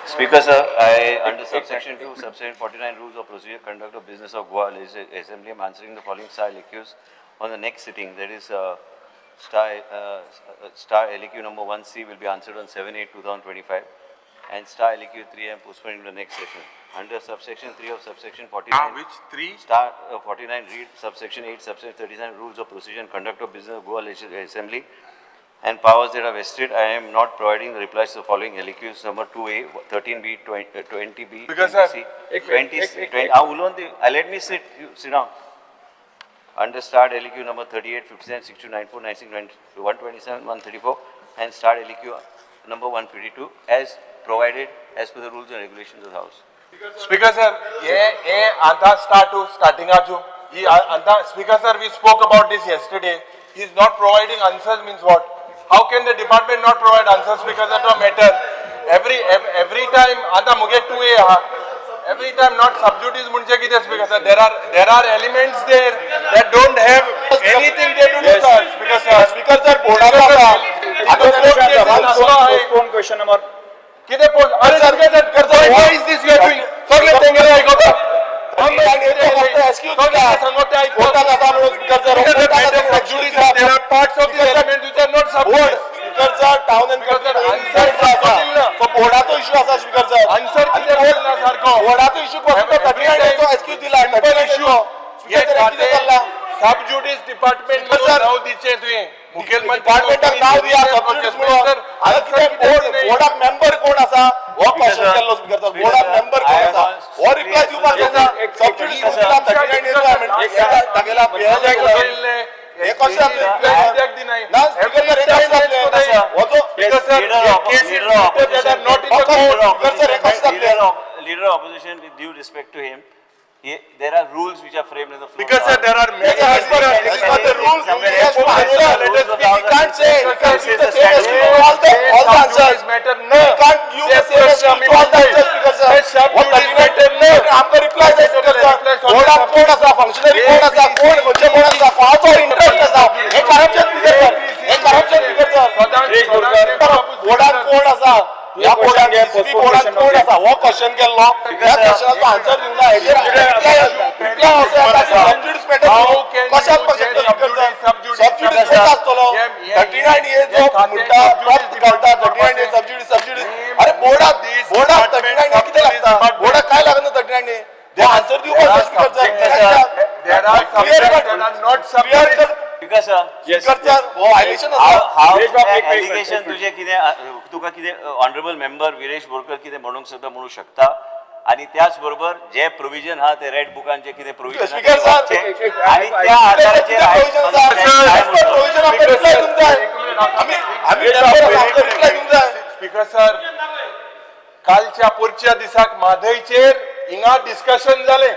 Speaker sir, I under subsection 2, subsection 49 rules of procedure conduct of business of Goa Legislative Assembly, I am answering the following style accused on the next sitting, that is star LEQ number 1C will be answered on 7/8/2025 and star LEQ 3 I am postponing to the next session. Under subsection 3 of subsection 49, which 3? star 49 read subsection 8, subsection 39 rules of procedure and conduct of business of Goa Legislative Assembly and powers that are vested, I am not providing the replies to the following LEQs number 2A, 13B, 20B, Because 20C, 20, let me sit, you sit down. Under start LEQ number 38, 57, 62, 94, 96, 127, 134 and start LEQ number 152 as provided as per the rules and regulations of the House. Speaker sir, starting Speaker sir, we spoke about this yesterday. He is not providing answers means what? How can the department not provide answers because of a matter? Every time, every time not subjudice munche kide Speaker sir. There are elements there that don't have anything they do with us. Speaker sir, postpone question number. kide post? Why is this you are doing? Sorry, there are parts of the element which are not subject. Town and बोर्डाचो issue आसा speaker sir answer कितें बोलना सारको बोर्डाचो issue फक्त 39 excuse दिला issue सब जुडिस department नाव दिचे तुवें मुखेलमंत्री डिपार्टमेंटाक नाव दिया सब जुडिस म्हणून आता कितें बोर्डाक मेंबर कोण आसा हो क्वेश्चन केल्लो स्पीकर सर बोर्डाक मेंबर कोण आसा हो रिप्लाय दिवपाक जाता सब जुडिस दिला 39 एनवायरमेंट तागेला एक क्वेश्चन ना स्पीकर सर एक क्वेश्चन हो तो leader of opposition, with due respect to him, there are rules which are framed in the floor. Because sir, there are many as per the rules we have to answer. Let us speak. We can't say we can't give the same as all the answers matter. No, we can't give the same as all the answers because sir, what matter no. हमको reply दे speaker sir. बोर्डा कोण असा functionary कोण असा कोण म्हणजे कोण असा कोणाचा इंटरेस्ट असा हे corruption speaker sir. हे corruption speaker sir. बोर्डा कोण असा या बोर्डान बोर्डान कोण असा हो क्वेश्चन केल्लो या क्वेश्चनाचो आन्सर दिवना हेजेर रिप्लाय सबजुडिस मॅटर कशा पक्षाचो सबजुडिस आसतलो 39 ए जो मुद्दा प्रॉप्त करता 39 ए सबजुडिस अरे बोर्डाक 39 कितें लागता बोर्डाक काय लागना 39 ए दे आन्सर दिवपाक speaker sir there are not subject Because yes sir हो वायलेशन how allegation तुझे कितें तुका कितें ऑनरेबल मेंबर विरेश बोरकर कितें म्हणूंक सुद्धा म्हणू शकता आणि त्याच बरोबर जे प्रोविजन हा ते रेड बुकांचे कितें प्रोविजन स्पीकर सर आणि त्या आधाराचेर प्रोविजन आपण रिप्लाय दिवंक जाय आम्ही रिप्लाय दिवंक जाय स्पीकर सर कालच्या पुढच्या दिसाक माधईचेर हिंगा डिस्कशन जाले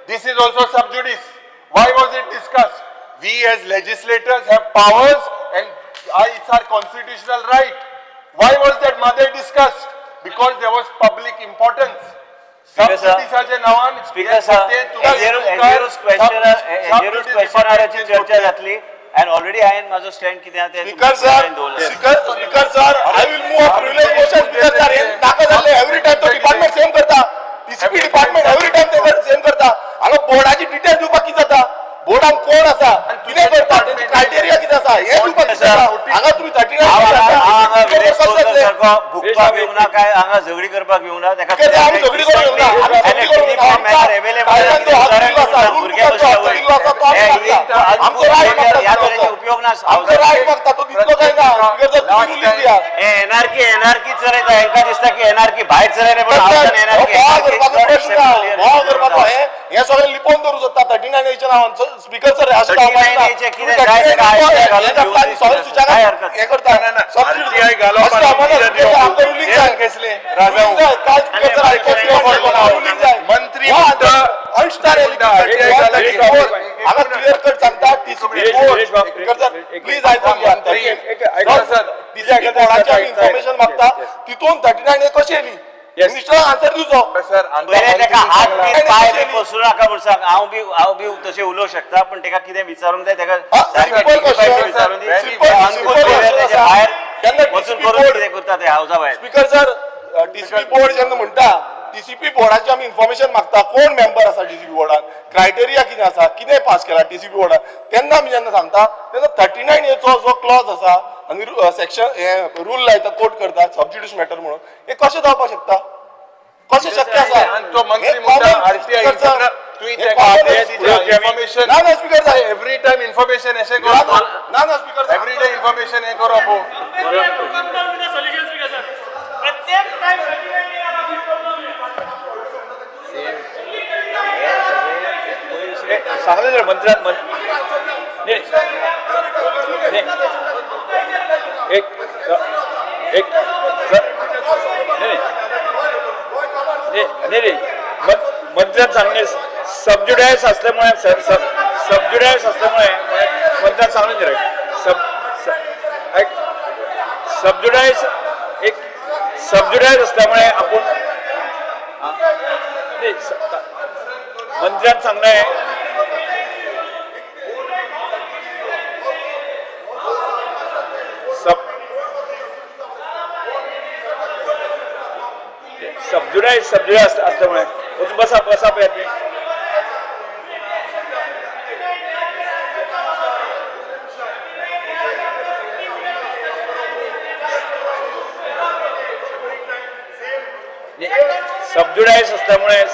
this is also sub judice why was it discussed We as legislators have powers and it's our constitutional right. Why was that Madai discussed? Because there was public importance. Speaker sir, questionnaire चर्चा जातली and already I am माझो stand कितें आहा ते Speaker sir, I will move a privilege motion speaker sir नाका जाल्ले every time तो department same करता TCP department every time ते same करता हांगा बोर्डाची डिटेल दिवपाक कितें जाता बोर्डान कोण आसा कितें करता तेंची क्रायटेरिया कितें आसा हे दिवपाक जाता हांगा तुम्ही 39 हांगा विरेश बोरकर सारको भुकपाक येवं ना काय हांगा झगडी करपाक येवं ना तेका आमी झगडी करूंक येवं ना उपयोग ना आमचो रायट मागता तो दितलो काय ना एनआरकी चलयता हेंका दिसता की एनआरकी भायर चलयले पण हे सगळे लिपोवन दवरूं शकता 39 एच्या नावान स्पीकर सर हे करता मंत्री क्लियर कट सांगता प्लीज इन्फॉर्मेशन मागता तितून 39 ए कशी येली मिनिस्टर आन्सर दिवचो सर तेका हात बी पाय बी पसरू नाका म्हण सांग हांव बी तशें उलोवंक शकता पण तेका कितें विचारूंक जाय तेका विचारूंक दी भायर वचून करून कितें करता ते हावजा भायर स्पीकर सर टीसीपी बोर्ड जेन्ना म्हणटा टीसीपी बोर्डाचे आमी इन्फॉर्मेशन मागता कोण मेंबर आसा टीसीपी बोर्डान क्रायटेरिया कितें आसा कितें पास केला टीसीपी बोर्डान तेन्ना आमी जेन्ना सांगता तेन्ना 39A जो क्लॉज आसा आनी सेक्शन हे रूल लायता कोट करता सबज्युडिश मॅटर म्हणून हे कशें जावपाक शकता कशें शक्य आसा आणि तो मंत्री म्हणटा RTI information ना स्पीकर जाय every time information अशें ना करप ना स्पीकर every day information हे करप प्रत्येक टाइम सांगले जर मंत्र्यात एक नाही मंत्र्यात सांगणे सबज्युडायस असल्यामुळे सबज्युडायस असल्यामुळे मंत्र्यात सांगणे सबज्युडायस एक सबज्युडायस असल्यामुळे आपण मंत्र्यात सांगणे सबज्युडायस असल्यामुळे बसा प्रयत्न सबज्युडायस असल्यामुळे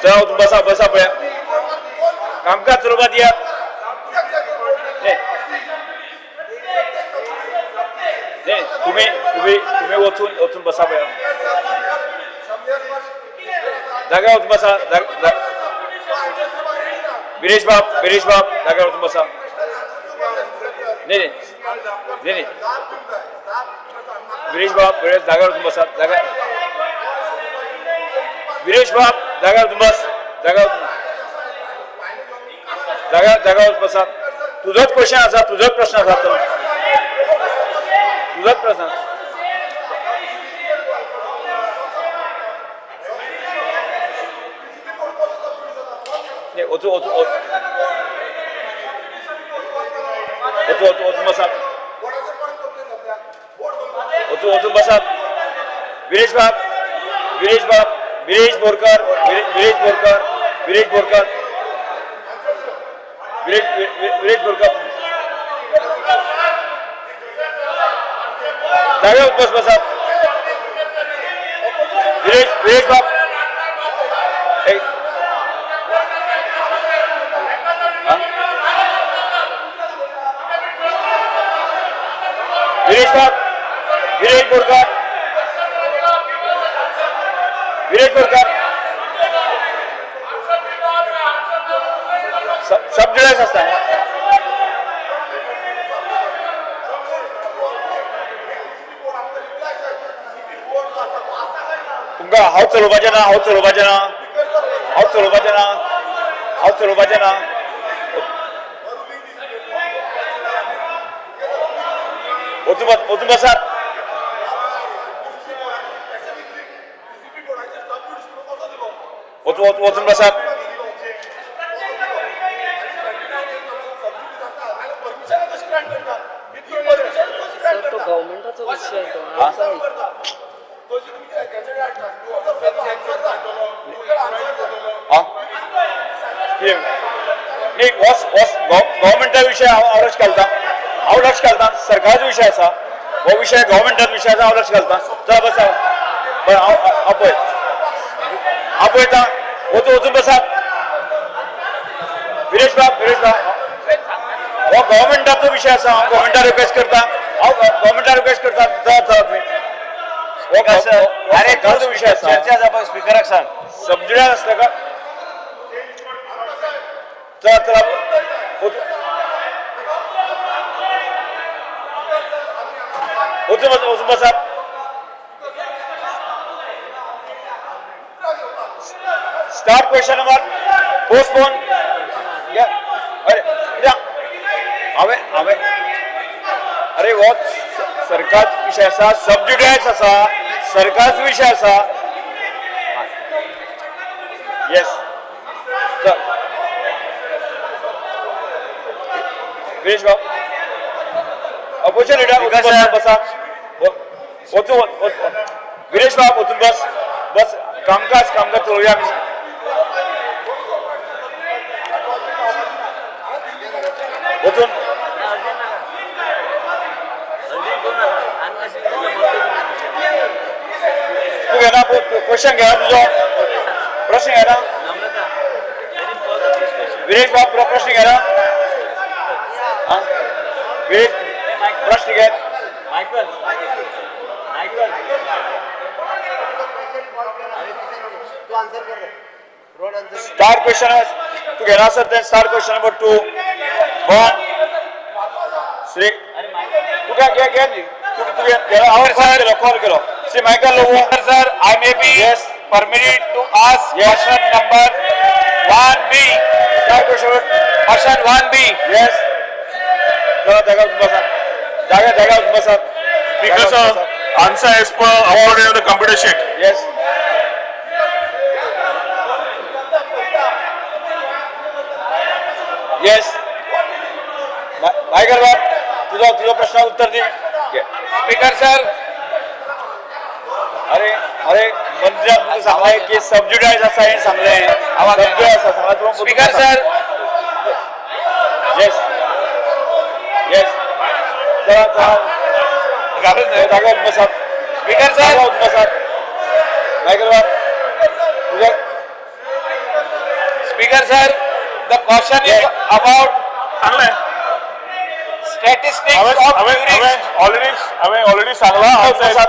चला बसा पळया कामकाज सुरुवात या तुम्ही वचून बसा पळया जागा वचून बसा वीरेश बाब जागा वचून बसा नाही वीरेश बाब जागा वचून बसा वीरेश बाब जागा वचून बस जागावर बसा तुझाच क्वेश्चन असा तुझाच प्रश्न असा तुझाच प्रश्न ओचून बसा वीरेश बोरकर जागेवर बसा वीरेश बाब वीरेश बोरकर सबज्युडायस असता तुमका हाव चलोवपाचें ना वचून बसात वचून बसात तो गव्हर्नमेंटाचा विषय आहे तो गव्हर्नमेंटा विषय हांव लक्ष घालता सरकाराचो विषय आसा हो विषय गव्हर्नमेंटाचो विषय आसा हांव लक्ष घालता चला बसा बरं हांव पळयता वचून बसात वीरेश बाब हो गव्हर्नमेंटाचो विषय आसा हांव गव्हर्नमेंटाक रिक्वेस्ट करता अरे विषय चर्चा जावपाक स्पीकराक सांग सबज्युडायस असला का चला वचून बसात स्टार्ट क्वेश्चन नंबर पोस्टपोन अरे हो सरकार विषय आसा सबज्युडायस आसा सरकारचो विषय आसा येस गिरीश भाऊ अपोजिशन लीडर उठून बसा गिरीश भाऊ उठून बस कामकाज चालूया आम्ही उठून तू घे ना क्वेश्चन घ्या तुझा प्रश्न घ्या ना गिरीश भाऊ तुला प्रश्न घ्या ना गिरीश प्रश्न घ्या स्टार क्वेश्चन तू घेणार सर ते star question number 2 one Shri तू क्या क्या क्या तू गेला आवर सर कॉल केलो Shri Michael Lobo Sir, I may be permitted to ask question number 1B. Star question Question 1B. Yes चला जागा बसा जागा बसा Speaker sir, answer as per uploaded on the computer sheet. Yes yes Michael बाब तुझा प्रश्न उत्तर दे Speaker sir, अरे मंत्री आपल्याला सांगलाय की सबज्युडाइज असा हे सांगलंय सबज्युडाइज असा सांगला तुम्ही Speaker sir, यस यस चला जागा बसा Speaker sir, बसा मायकल बाब तुझा Speaker sir, the question is about statistics of tourists. already सांगला answer as per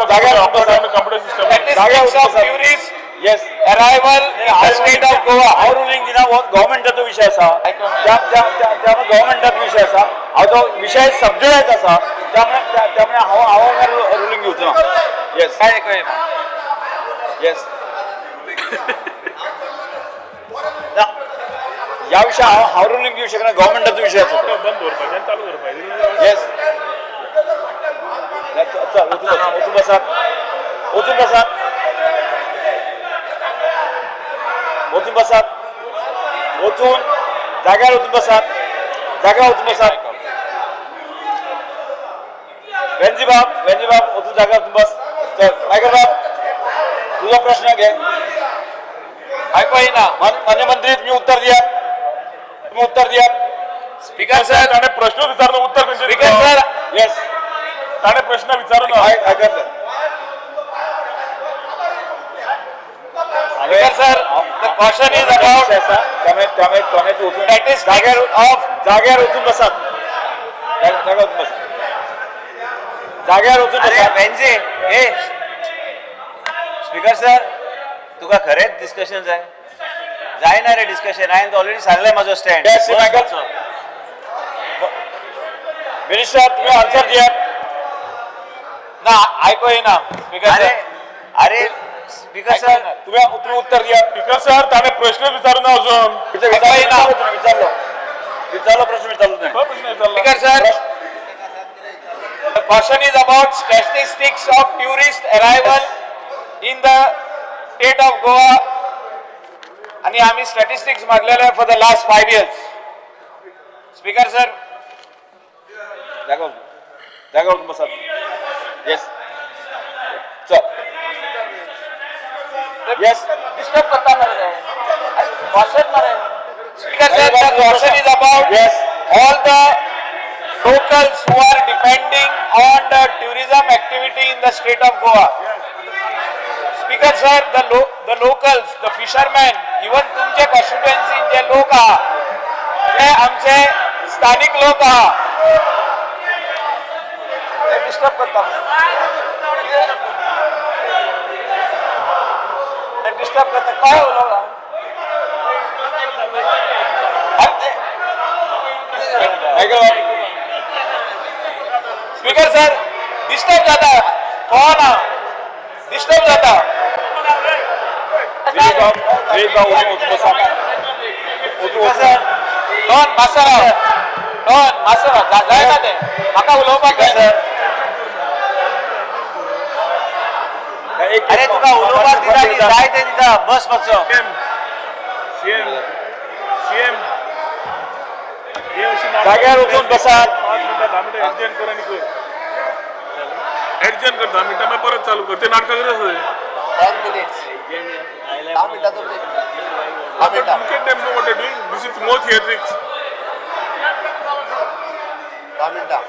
uploaded on the computer system. Statistics of tourists yes arrival in the state of Goa. हाव ruling दिना गव्हर्नमेंटाचो विषय आसा त्यामुळे गव्हर्नमेंटाचो विषय आसा हांव तो विषय सबज्युडाइज आसा त्यामुळे हांव रुलिंग घेवचो ना येस काय कळना. येस या विषय हांव रुलिंग घेऊ शकना गव्हर्नमेंटाचो विषय आसा बंद करपाचें आनी चालू करपाचें. येस वचून बसात वचून जाग्यार वचून बसात वेंजी बाब वचून जाग्यार वचून बस मायकल बाब तुझा प्रश्न घे ऐकू येईना. मान्य मंत्री तुम्ही उत्तर दिया Speaker sir, ताणे प्रश्न विचारलो उत्तर खंयचें Speaker दिता? sir, येस ताणे प्रश्न विचारलो ना ऐकत Speaker sir, the question is about त्यामुळे statistics जाग्यार वचून बसात जाग्यार वचून अरे बसात बेंजी ए स्पीकर सर तुका खरेंच डिस्कशन जायना रे डिस्कशन हांवें ऑलरेडी सांगलें म्हजो स्टँड Yes, Michael. मिनिस्टर तुम्ही आन्सर दिया ना ऐकू येईना. Speaker अरे sir, अरे स्पीकर सर तुम्ही उत्तर दिया स्पीकर सर ताणे प्रश्न विचारू ना अजून विचारलो प्रश्न विचारलो तुम्ही तो प्रश्न विचारला. Speaker sir, the question is about statistics of tourist arrival in the state of Goa. आणि आम्ही स्टॅटिस्टिक्स मागलेले for the last 5 years. Speaker sir, जागा बसात येस चल येस डिस्टर्ब करता मरे क्वेश्चन मरे. Speaker sir, the question is about Yes. all the locals who are depending on the tourism activity in the state of Goa. Speaker sir, the locals, the fishermen, even तुमचे constituency जे लोक आहात ते आमचे स्थानिक लोक आहात. डिस्टर्ब करता डिस्टर्ब करता काय उलवला. स्पीकर सर डिस्टर्ब जाता कोण डिस्टर्ब जाता. दोन मासरा जायना ते म्हाका उलोवपाक जाय. अरे तुका उलोवपाक दिता न्ही जाय ते दिता बस मातसो सीएम हे अशी नाटक जाग्यार उठून बसात. 5 मिनिटं 10 मिनिटं ऍडजस्ट कर आणि कर. ऍडजस्ट कर 10 मिनिटं मी परत चालू करते नाटक करत होते. 10 minutes. 10 मिनिटाचा break. 10 मिनिटं. You can know what they're doing. This is more theatrics. 10 मिनिटं.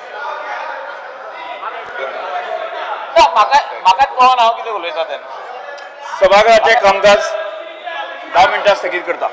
म्हाका कळना हांव कितें उलयता तेन्ना. सभागृहाचे कामकाज 10 मिनिटां स्थगीत करता.